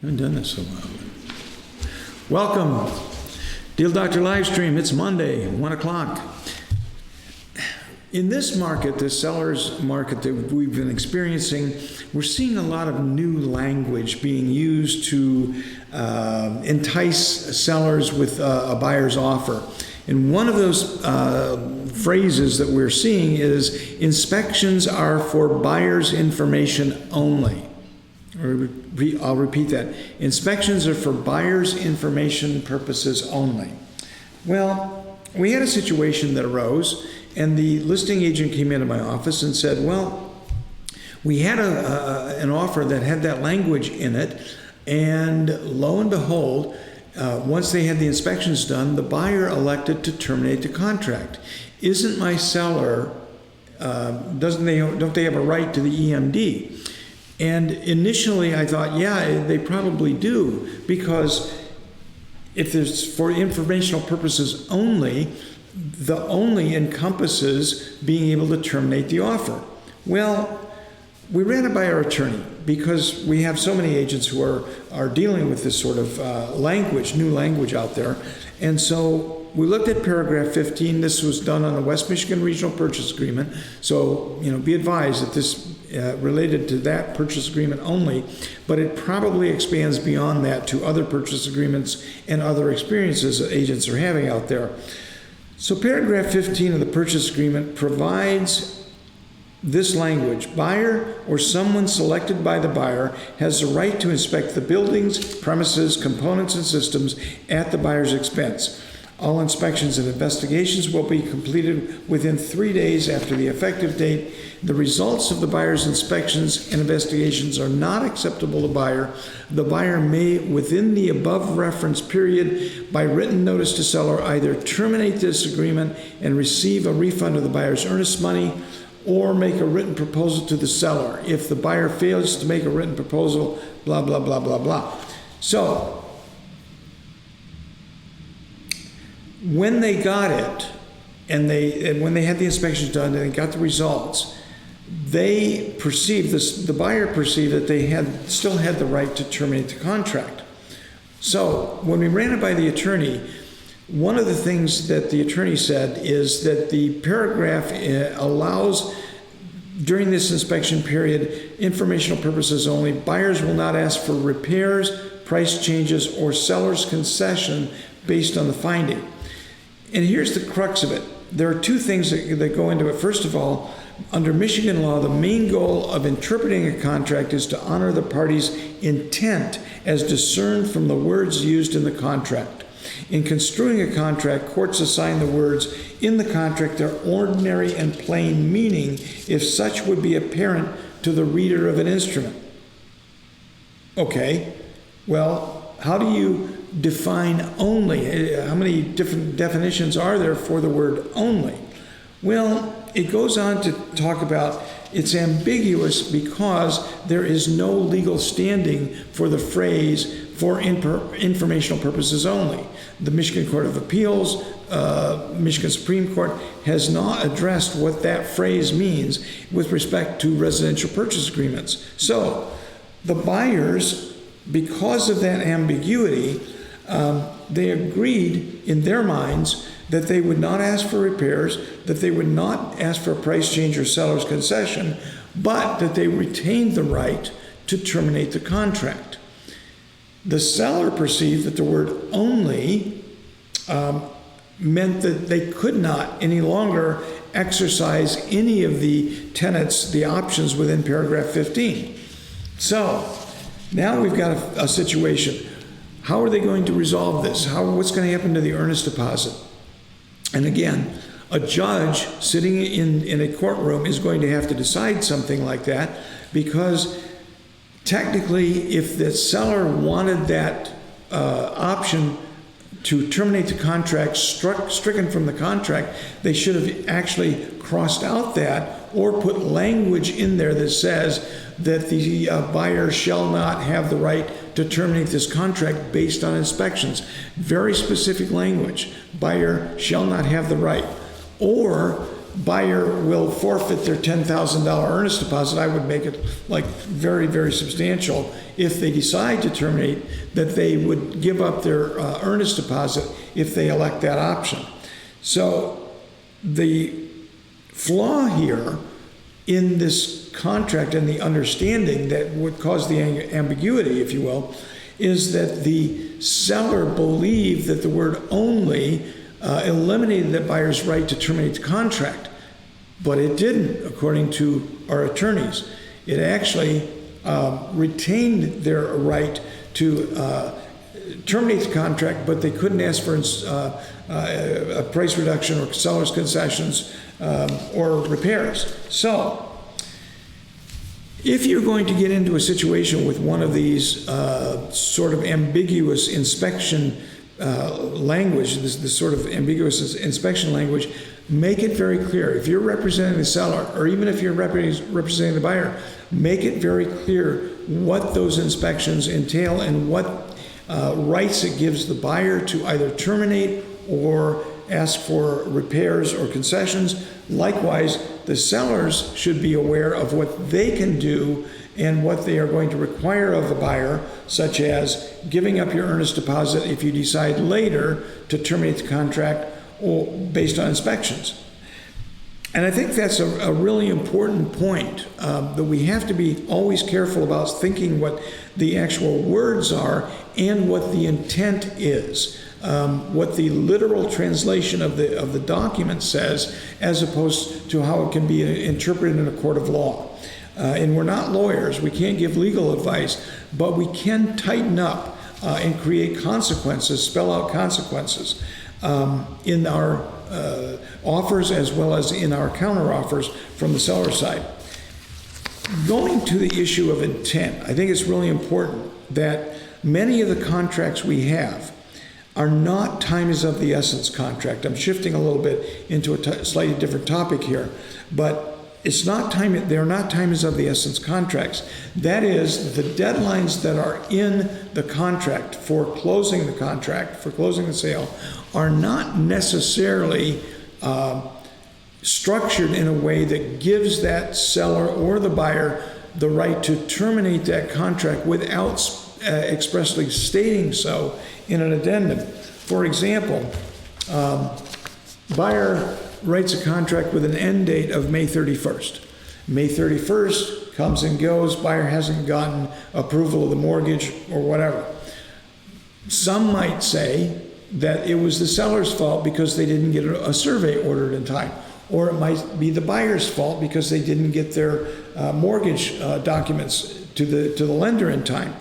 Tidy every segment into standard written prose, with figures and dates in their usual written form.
I haven't done this in a while. Welcome, Deal Doctor Livestream. It's Monday, 1 o'clock. In this market, the seller's market that we've been experiencing, we're seeing a lot of new language being used to entice sellers with a buyer's offer. And one of those phrases that we're seeing is inspections are for buyer's information only. I'll repeat that. Inspections are for buyer's information purposes only. Well, we had a situation that arose, and the listing agent came into my office and said, well, we had an offer that had that language in it, and lo and behold, once they had the inspections done, the buyer elected to terminate the contract. Isn't my seller, don't they have a right to the EMD? And initially I thought, yeah, they probably do, because if there's for informational purposes only, the only encompasses being able to terminate the offer. Well, we ran it by our attorney because we have so many agents who are dealing with this sort of language, new language out there. And so we looked at paragraph 15. This was done on the West Michigan Regional Purchase Agreement. So, be advised that this related to that purchase agreement only, but it probably expands beyond that to other purchase agreements and other experiences that agents are having out there. So paragraph 15 of the purchase agreement provides this language: buyer or someone selected by the buyer has the right to inspect the buildings, premises, components, and systems at the buyer's expense. All inspections and investigations will be completed within 3 days after the effective date. The results of the buyer's inspections and investigations are not acceptable to buyer. The buyer may, within the above reference period, by written notice to seller, either terminate this agreement and receive a refund of the buyer's earnest money, or make a written proposal to the seller. If the buyer fails to make a written proposal, blah, blah, blah, blah, blah. So, when they got it, and when they had the inspections done and they got the results, they perceived this. The buyer perceived that they still had the right to terminate the contract. So when we ran it by the attorney, one of the things that the attorney said is that the paragraph allows, during this inspection period, informational purposes only, buyers will not ask for repairs, price changes, or seller's concession based on the finding. And here's the crux of it. There are two things that go into it. First of all, under Michigan law, the main goal of interpreting a contract is to honor the party's intent as discerned from the words used in the contract. In construing a contract, courts assign the words in the contract their ordinary and plain meaning if such would be apparent to the reader of an instrument. Okay, well, how do you define only? How many different definitions are there for the word only? Well, it goes on to talk about it's ambiguous because there is no legal standing for the phrase for informational purposes only. The Michigan Court of Appeals, Michigan Supreme Court has not addressed what that phrase means with respect to residential purchase agreements. So the buyers, because of that ambiguity, they agreed in their minds that they would not ask for repairs, that they would not ask for a price change or seller's concession, but that they retained the right to terminate the contract. The seller perceived that the word only meant that they could not any longer exercise any of the tenets, the options within paragraph 15. So now we've got a situation. How are they going to resolve this? What's going to happen to the earnest deposit? And again, a judge sitting in a courtroom is going to have to decide something like that, because technically, if the seller wanted that option to terminate the contract stricken from the contract, they should have actually crossed out that or put language in there that says that the buyer shall not have the right to terminate this contract based on inspections. Very specific language. Buyer shall not have the right. Or buyer will forfeit their $10,000 earnest deposit. I would make it like very, very substantial. If they decide to terminate, that they would give up their earnest deposit if they elect that option. So the flaw here in this contract and the understanding that would cause the ambiguity, if you will, is that the seller believed that the word only eliminated the buyer's right to terminate the contract, but it didn't, according to our attorneys. It actually retained their right to terminate the contract, but they couldn't ask for a price reduction or seller's concessions or repairs. So, if you're going to get into a situation with one of these sort of ambiguous inspection language, this sort of ambiguous inspection language, make it very clear. If you're representing the seller, or even if you're representing the buyer, make it very clear what those inspections entail and what rights it gives the buyer to either terminate or ask for repairs or concessions. Likewise, the sellers should be aware of what they can do and what they are going to require of the buyer, such as giving up your earnest deposit if you decide later to terminate the contract or based on inspections. And I think that's a really important point, that we have to be always careful about thinking what the actual words are and what the intent is, what the literal translation of the document says, as opposed to how it can be interpreted in a court of law. And we're not lawyers, we can't give legal advice, but we can tighten up and create consequences, spell out consequences in our offers as well as in our counter offers from the seller side. Going to the issue of intent, I think it's really important that many of the contracts we have are not time is of the essence contract. I'm shifting a little bit into a slightly different topic here, but it's not time, they're not time is of the essence contracts. That is, the deadlines that are in the contract for closing the contract, for closing the sale, are not necessarily structured in a way that gives that seller or the buyer the right to terminate that contract without expressly stating so in an addendum. For example, buyer writes a contract with an end date of May 31st. May 31st comes and goes, buyer hasn't gotten approval of the mortgage or whatever. Some might say that it was the seller's fault because they didn't get a survey ordered in time. Or it might be the buyer's fault because they didn't get their mortgage documents to the lender in time.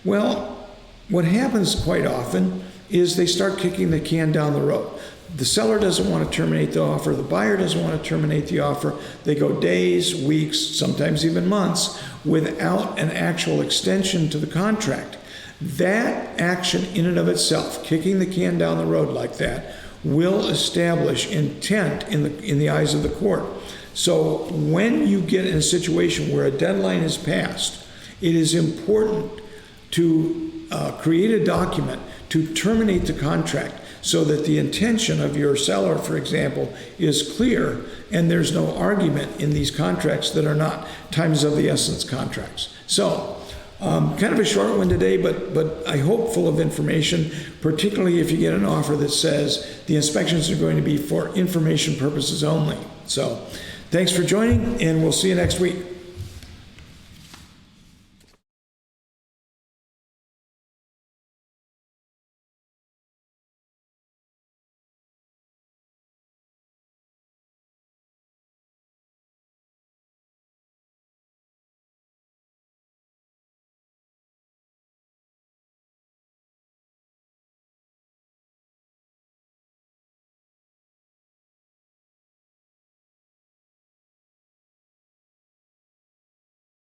Well, what happens quite often is they start kicking the can down the road. The seller doesn't want to terminate the offer. The buyer doesn't want to terminate the offer. They go days, weeks, sometimes even months without an actual extension to the contract. That action in and of itself, kicking the can down the road like that, will establish intent in the eyes of the court. So when you get in a situation where a deadline is passed, it is important to create a document to terminate the contract so that the intention of your seller, for example, is clear and there's no argument in these contracts that are not times of the essence contracts. So, kind of a short one today, but I hope full of information, particularly if you get an offer that says the inspections are going to be for information purposes only. So, thanks for joining, and we'll see you next week.